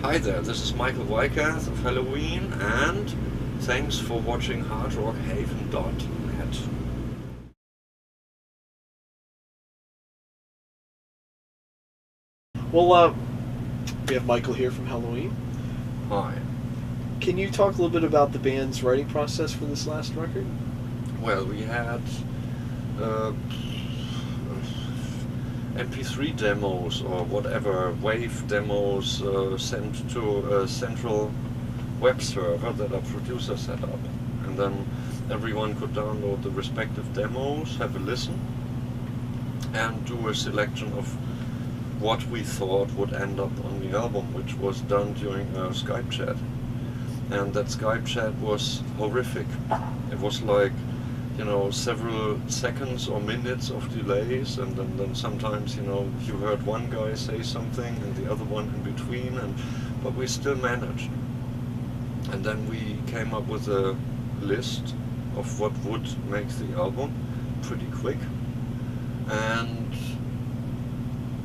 Hi there, this is Michael Weikath of Helloween, and thanks for watching hardrockhaven.net. Well, we have Michael here from Helloween. Hi. Can you talk a little bit about the band's writing process for this last record? Well, we had MP3 demos or whatever, wave demos sent to a central web server that our producer set up. And then everyone could download the respective demos, have a listen, and do a selection of what we thought would end up on the album, which was done during a Skype chat. And that Skype chat was horrific. It was like, you know, several seconds or minutes of delays, and then sometimes, you know, you heard one guy say something and the other one in between, but we still managed. And then we came up with a list of what would make the album pretty quick. And,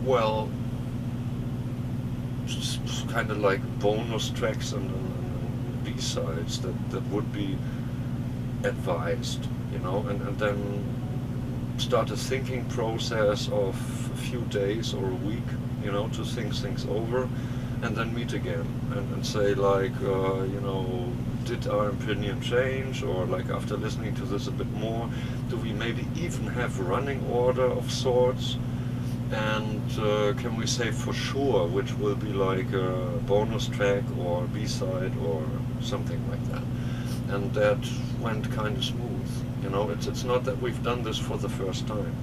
well, just kind of like bonus tracks and B-sides that would be advised, you know, and then start a thinking process of a few days or a week, you know, to think things over, and then meet again and say like, you know, did our opinion change, or like after listening to this a bit more, do we maybe even have a running order of sorts, and can we say for sure which will be like a bonus track or B-side or something like that. And that went kind of smooth, you know. It's not that we've done this for the first time.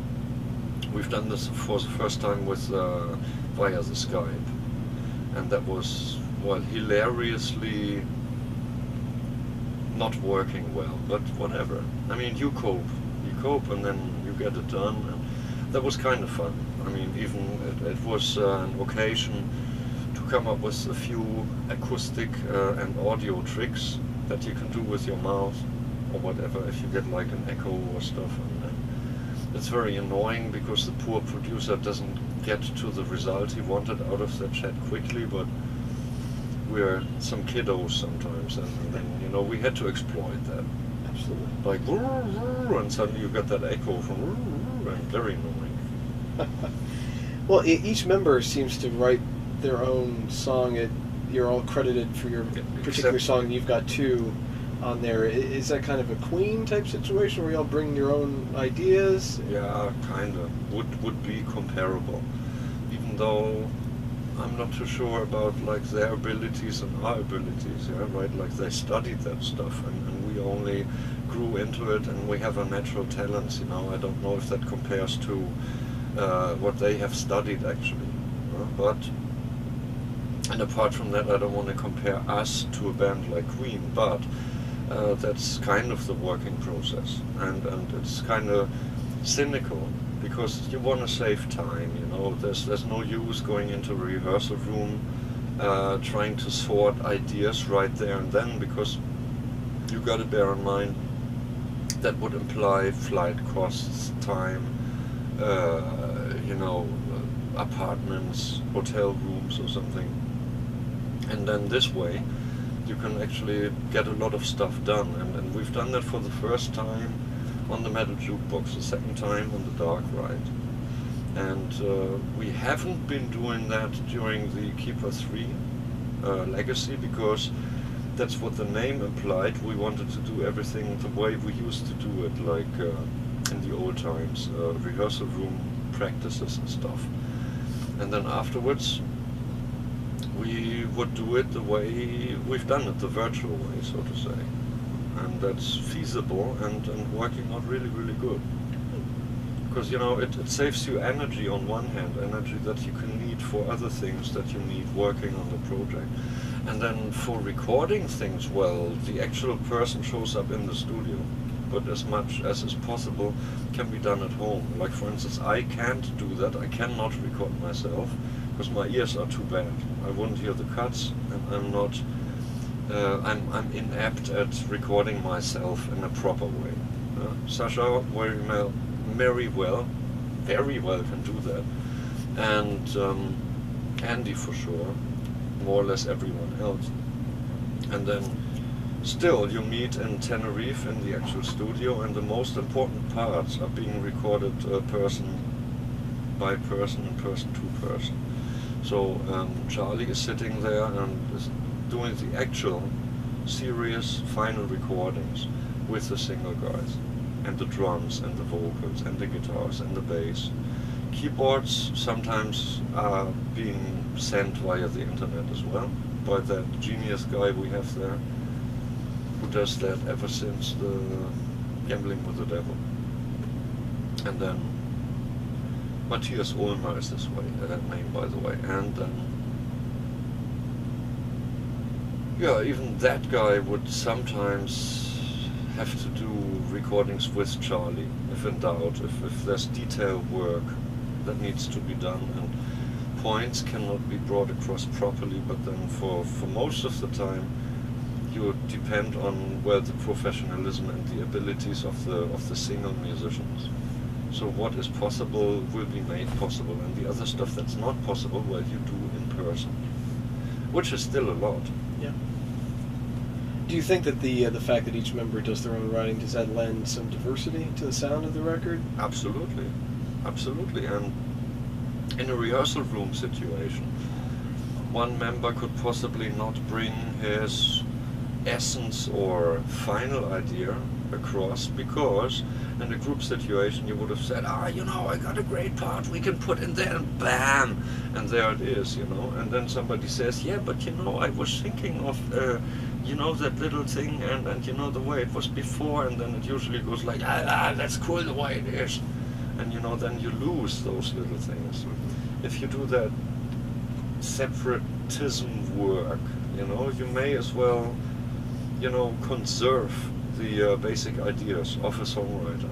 We've done this for the first time with via the Skype, and that was, well, hilariously not working well, but whatever. I mean, you cope, and then you get it done, and that was kind of fun. I mean, even it was an occasion to come up with a few acoustic and audio tricks that you can do with your mouth or whatever if you get like an echo or stuff. And it's very annoying because the poor producer doesn't get to the result he wanted out of that chat quickly, but we're some kiddos sometimes, and then, you know, we had to exploit that. Absolutely. Like, and suddenly you get that echo from, and very annoying. Well, each member seems to write their own song. You're all credited for your particular song. You've got two on there. Is that kind of a Queen type situation where you all bring your own ideas? Yeah, kind of. Would be comparable. Even though I'm not too sure about like their abilities and our abilities, yeah, right? Like they studied that stuff, and we only grew into it, and we have a natural talents, you know. I don't know if that compares to what they have studied actually, but. And apart from that, I don't want to compare us to a band like Queen, but that's kind of the working process, and it's kind of cynical because you want to save time, you know. There's no use going into a rehearsal room trying to sort ideas right there and then, because you got to bear in mind that would imply flight costs, time, you know, apartments, hotel rooms or something. And then this way you can actually get a lot of stuff done, and we've done that for the first time on the Metal Jukebox, the second time on the Dark Ride, and we haven't been doing that during the Keeper 3 Legacy, because that's what the name implied. We wanted to do everything the way we used to do it, like in the old times, rehearsal room practices and stuff, and then afterwards we would do it the way we've done it, the virtual way, so to say. And that's feasible and working out really, really good. Because, you know, it saves you energy on one hand, energy that you can need for other things that you need working on the project. And then for recording things, well, the actual person shows up in the studio. But as much as is possible can be done at home. Like, for instance, I can't do that. I cannot record myself because my ears are too bad. I wouldn't hear the cuts, and I'm not. I'm inept at recording myself in a proper way. Sasha very well can do that, and Andy for sure, more or less everyone else. And then still you meet in Tenerife in the actual studio, and the most important parts are being recorded person by person and person to person. So Charlie is sitting there and is doing the actual serious final recordings with the singer guys, and the drums and the vocals and the guitars and the bass. Keyboards sometimes are being sent via the internet as well by that genius guy we have there, who does that ever since the Gambling with the Devil. And then Matthias Ulmer is this way, that name by the way, and yeah, even that guy would sometimes have to do recordings with Charlie, if in doubt, if there's detail work that needs to be done and points cannot be brought across properly, but then for most of the time you depend on, well, the professionalism and the abilities of the single musicians. So what is possible will be made possible, and the other stuff that's not possible, well, you do in person, which is still a lot. Yeah. Do you think that the fact that each member does their own writing, does that lend some diversity to the sound of the record? Absolutely, absolutely. And in a rehearsal room situation, one member could possibly not bring his essence or final idea across, because in a group situation you would have said, I got a great part we can put in there, and bam, and there it is, and then somebody says, yeah, but I was thinking of that little thing, and the way it was before, and then it usually goes like, that's cool the way it is, and then you lose those little things. If you do that separatism work, you may as well conserve the basic ideas of a songwriter.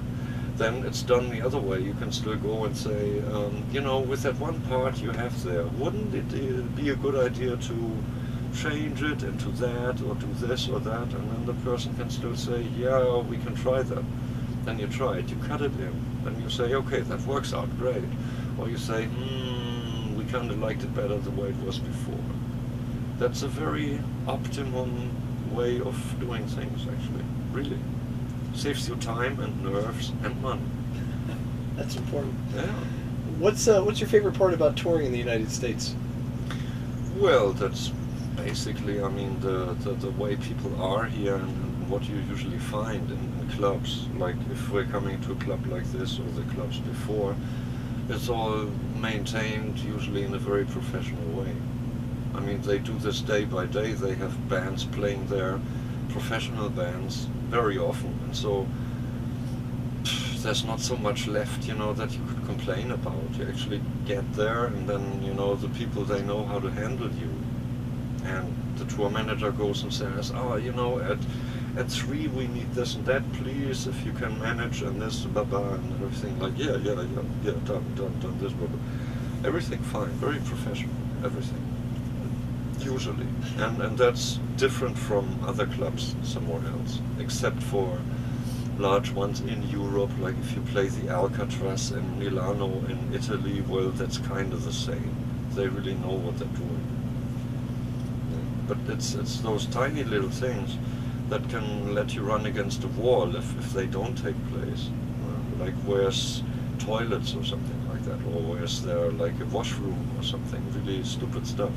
Then it's done the other way. You can still go and say, with that one part you have there, wouldn't it be a good idea to change it into that, or do this or that? And then the person can still say, yeah, we can try that. Then you try it, you cut it in, and you say, okay, that works out great. Or you say, we kind of liked it better the way it was before. That's a very optimum way of doing things, actually. Really. Saves you time and nerves and money. That's important. Yeah. What's your favorite part about touring in the United States? Well, that's basically, the way people are here, and what you usually find in clubs. Like if we're coming to a club like this or the clubs before, it's all maintained usually in a very professional way. They do this day by day. They have bands playing there, professional bands, very often, and so there's not so much left, that you could complain about. You actually get there, and then, the people, they know how to handle you. And the tour manager goes and says, at 3 we need this and that, please, if you can manage, and this, blah, blah, and everything, like, yeah, done this, blah, blah. Everything fine, very professional, everything. Usually, and that's different from other clubs somewhere else, except for large ones in Europe, like if you play the Alcatraz in Milano in Italy, well, that's kind of the same. They really know what they're doing. But it's those tiny little things that can let you run against a wall if they don't take place. Like where's toilets or something like that, or where's there like a washroom or something, really stupid stuff.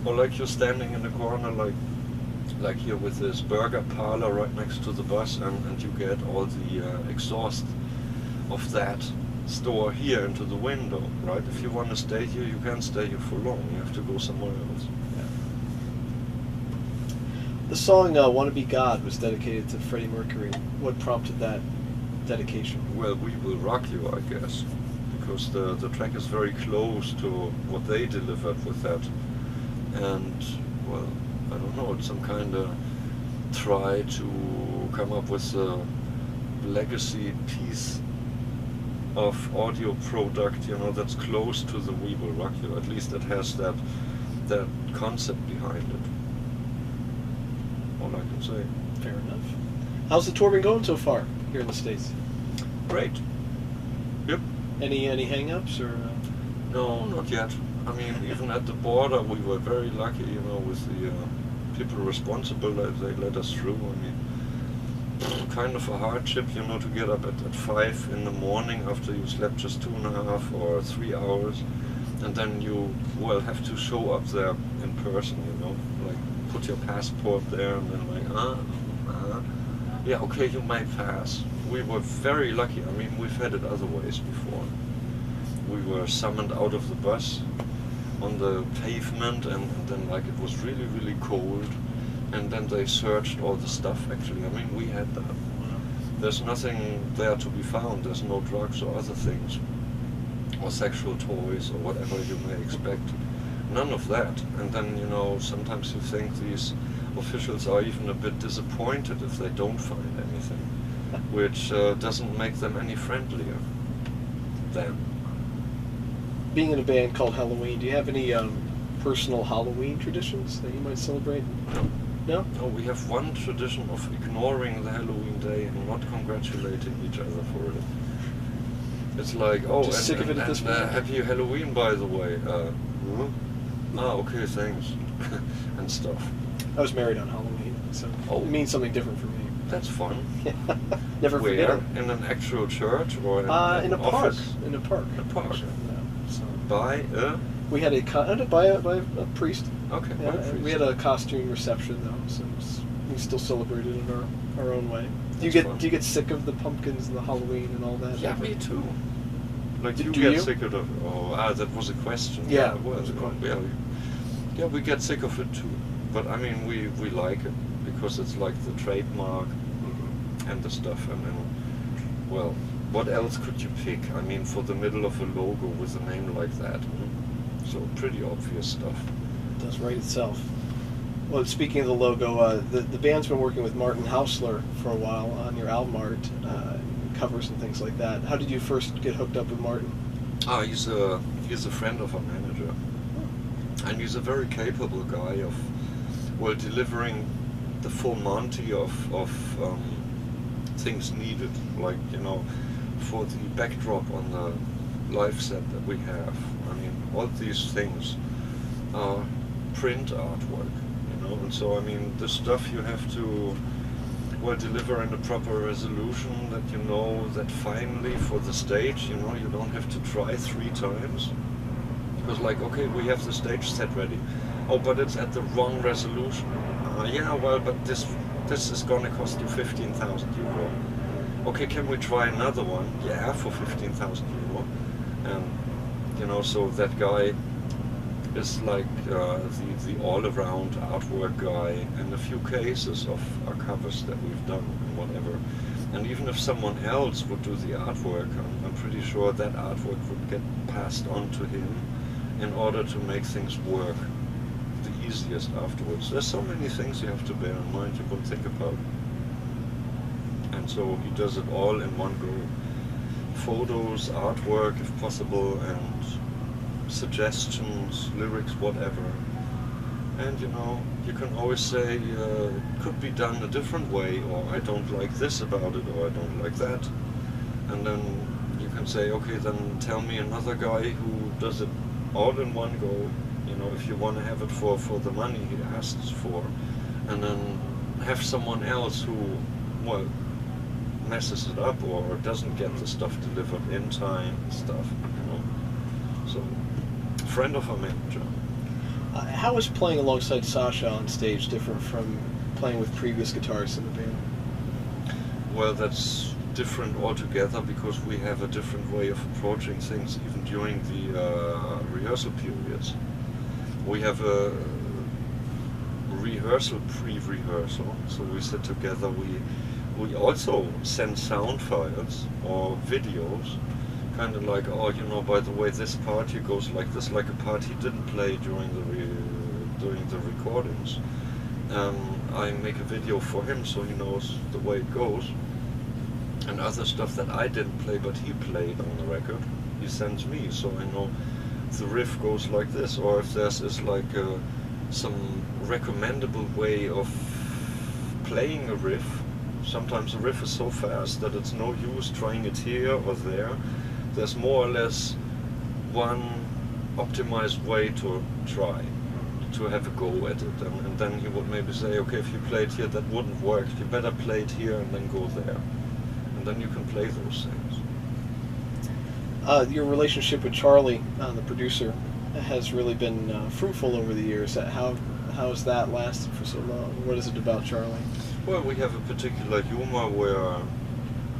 Or like you're standing in a corner, like here with this burger parlor right next to the bus, and you get all the exhaust of that store here into the window, right? If you want to stay here, you can't stay here for long. You have to go somewhere else. Yeah. The song "Wanna Be God" was dedicated to Freddie Mercury. What prompted that dedication? Well, We Will Rock You, I guess, because the track is very close to what they delivered with that. And, well, I don't know, it's some kind of try to come up with a legacy piece of audio product, that's close to the We Will Rock You. At least it has that concept behind it. All I can say. Fair enough. How's the tour been going so far here in the States? Great. Yep. Any hang-ups or? No, not yet. I mean, even at the border, we were very lucky, you know, with the people responsible that they let us through. I mean, kind of a hardship, you know, to get up at 5 in the morning after you slept just 2.5 or 3 hours, and then you, well, have to show up there in person, you know, like put your passport there, and then like, yeah, okay, you may pass. We were very lucky. I mean, we've had it other ways before. We were summoned out of the bus on the pavement, and then like it was really, really cold, and then they searched all the stuff actually. I mean, we had that. There's nothing there to be found. There's no drugs or other things, or sexual toys or whatever you may expect. None of that. And then, you know, sometimes you think these officials are even a bit disappointed if they don't find anything, which doesn't make them any friendlier then. Being in a band called Helloween, do you have any personal Halloween traditions that you might celebrate? No? No, we have one tradition of ignoring the Halloween day and not congratulating each other for it. It's like, oh, Just sick of it at this point. Happy Halloween, by the way. Okay, thanks. And stuff. I was married on Halloween, so it means something different for me. That's fun. Never forget Where? it. In an actual church or in In a an park. office? In a park. In a park. Yeah, so. By a? We had by a priest. Okay, Yeah, by a priest. we had a costume reception though, so we still celebrated in our own way. Do you That's get fun. do you get sick of the pumpkins and the Halloween and all that? Yeah, me too. Like Do you you? get sick of it? Oh, that was a question. Yeah, well, that was a question. yeah, we get sick of it too. But I mean, we like it because it's like the trademark and the stuff. And then, well, what else could you pick? I mean, for the middle of a logo with a name like that. So pretty obvious stuff. It does write itself. Well, speaking of the logo, the band's been working with Martin Hausler for a while on your album art, covers and things like that. How did you first get hooked up with Martin? He's a friend of our manager, and he's a very capable guy of, well, delivering the full Monty of things needed, like, you know, for the backdrop on the live set that we have. I mean, all these things are print artwork, you know, and so I mean, the stuff you have to, well, deliver in a proper resolution that you know that finally for the stage, you know, you don't have to try 3 times. Because like, okay, we have the stage set ready. Oh, but it's at the wrong resolution. Yeah, well, but this is gonna cost you 15,000 euro. Okay, can we try another one? Yeah, for 15,000 euro. And, you know, so that guy is like the all-around artwork guy in a few cases of our covers that we've done and whatever. And even if someone else would do the artwork, I'm pretty sure that artwork would get passed on to him in order to make things work the easiest afterwards. There's so many things you have to bear in mind you won't think about. And so he does it all in one go. Photos, artwork if possible, and suggestions, lyrics, whatever. And you know, you can always say it could be done a different way, or I don't like this about it, or I don't like that. And then you can say, okay, then tell me another guy who does it all in one go, you know, if you want to have it for the money he asks for. And then have someone else who, well, messes it up or doesn't get the stuff delivered in time and stuff, you know. So, friend of our manager. How is playing alongside Sasha on stage different from playing with previous guitarists in the band? Well, that's different altogether because we have a different way of approaching things even during the rehearsal periods. We have a rehearsal, pre-rehearsal, so we sit together, we also send sound files or videos, kind of like, oh, you know, by the way, this part here goes like this, like a part he didn't play during the recordings. I make a video for him so he knows the way it goes. And other stuff that I didn't play but he played on the record, he sends me, so I know the riff goes like this, or if there's like some recommendable way of playing a riff. Sometimes a riff is so fast that it's no use trying it here or there. There's more or less one optimized way to try, to have a go at it. And then he would maybe say, okay, if you played here, that wouldn't work. You better play it here and then go there. And then you can play those things. Your relationship with Charlie, the producer, has really been fruitful over the years. How has that lasted for so long? What is it about Charlie? Well, we have a particular humor where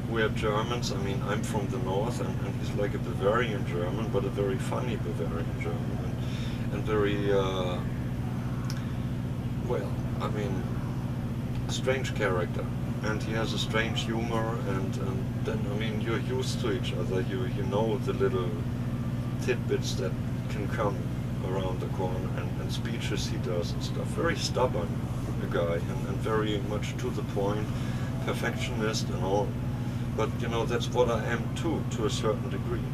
we're Germans. I mean, I'm from the north, and he's like a Bavarian German, but a very funny Bavarian German, and very, well, I mean, strange character. And he has a strange humor, and then, I mean, you're used to each other. You know the little tidbits that can come around the corner, and speeches he does and stuff. Very stubborn, a guy, and very much to the point, perfectionist and all. But, you know, that's what I am too, to a certain degree.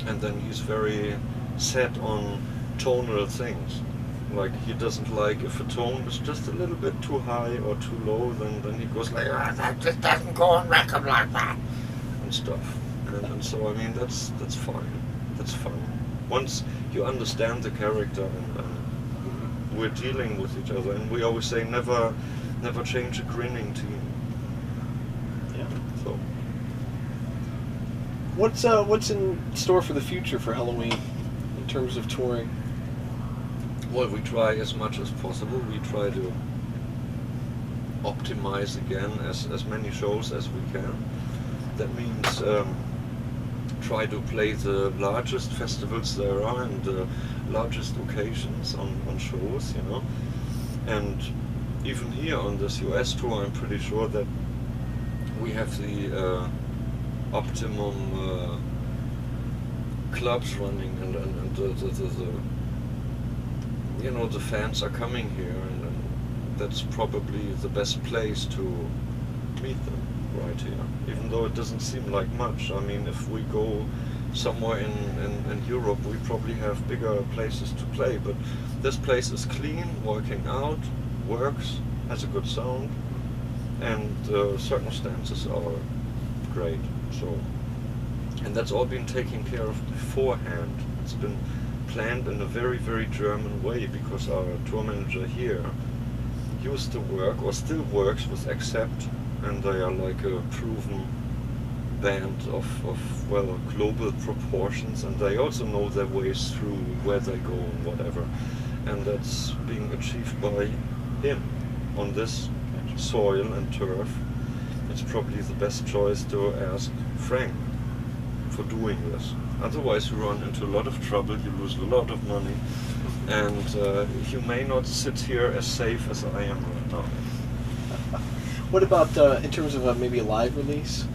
And then he's very set on tonal things. Like, he doesn't like if a tone is just a little bit too high or too low, then he goes like, that just doesn't go on record like that, and stuff. And so, I mean, that's fine. That's fun. Once you understand the character, and we're dealing with each other, and we always say never change a grinning team. Yeah. So. What's in store for the future for Helloween in terms of touring? Well, we try as much as possible. We try to optimize again as many shows as we can. That means try to play the largest festivals there are and the largest occasions on shows, you know. And even here on this US tour, I'm pretty sure that we have the optimum clubs running, and the you know, the fans are coming here, and that's probably the best place to meet them, right here. Even though it doesn't seem like much. I mean, if we go somewhere in Europe, we probably have bigger places to play, but this place is clean, working out, works, has a good sound, and the circumstances are great. So, and that's all been taken care of beforehand. It's been planned in a very, very German way, because our tour manager here used to work, or still works, with Accept, and they are like a proven band of well, global proportions, and they also know their ways through where they go and whatever, and that's being achieved by him on this soil and turf. It's probably the best choice to ask Frank for doing this. Otherwise you run into a lot of trouble, you lose a lot of money, and you may not sit here as safe as I am right now. What about in terms of maybe a live release?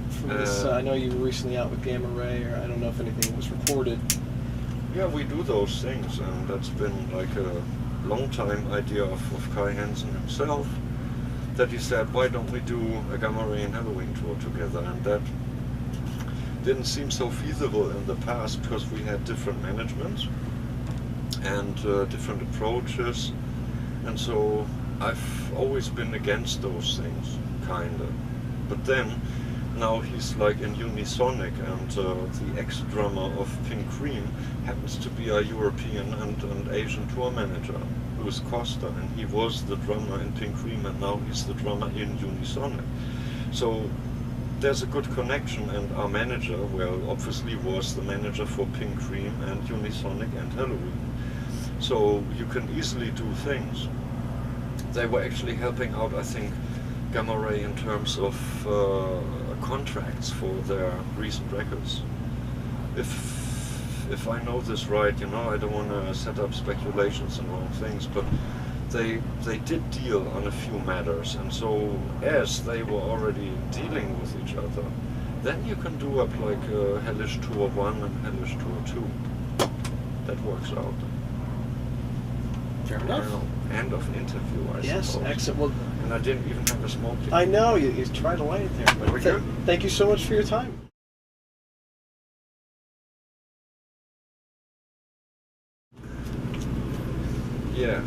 From this, I know you were recently out with Gamma Ray, or I don't know if anything was recorded. Yeah, we do those things, and that's been like a long time idea of Kai Hansen himself, that he said, why don't we do a Gamma Ray and Helloween tour together? And that didn't seem so feasible in the past, because we had different managements and different approaches, and so I've always been against those things, kinda. But then, now he's like in Unisonic, and the ex-drummer of Pink Cream happens to be a European and Asian tour manager, who is Costa, and he was the drummer in Pink Cream, and now he's the drummer in Unisonic. So there's a good connection, and our manager, well, obviously was the manager for Pink Cream and Unisonic and Helloween. So you can easily do things. They were actually helping out, I think, Gamma Ray in terms of contracts for their recent records. If I know this right, you know, I don't want to set up speculations and wrong things, but they did deal on a few matters, and so as they were already dealing with each other, then you can do up like Hellish Tour 1 and Hellish Tour 2. That works out. Fair enough. End of interview, I yes, suppose. excellent. Well, and I didn't even have a smoke. I know, you tried to light it there. But Very good. Thank you so much for your time. Yeah.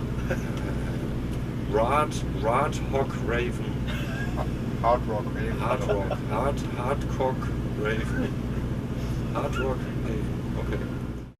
Rad Hock Raven. Hard rock, Raven. Hard Cock Raven. Hard Rock Raven. Okay.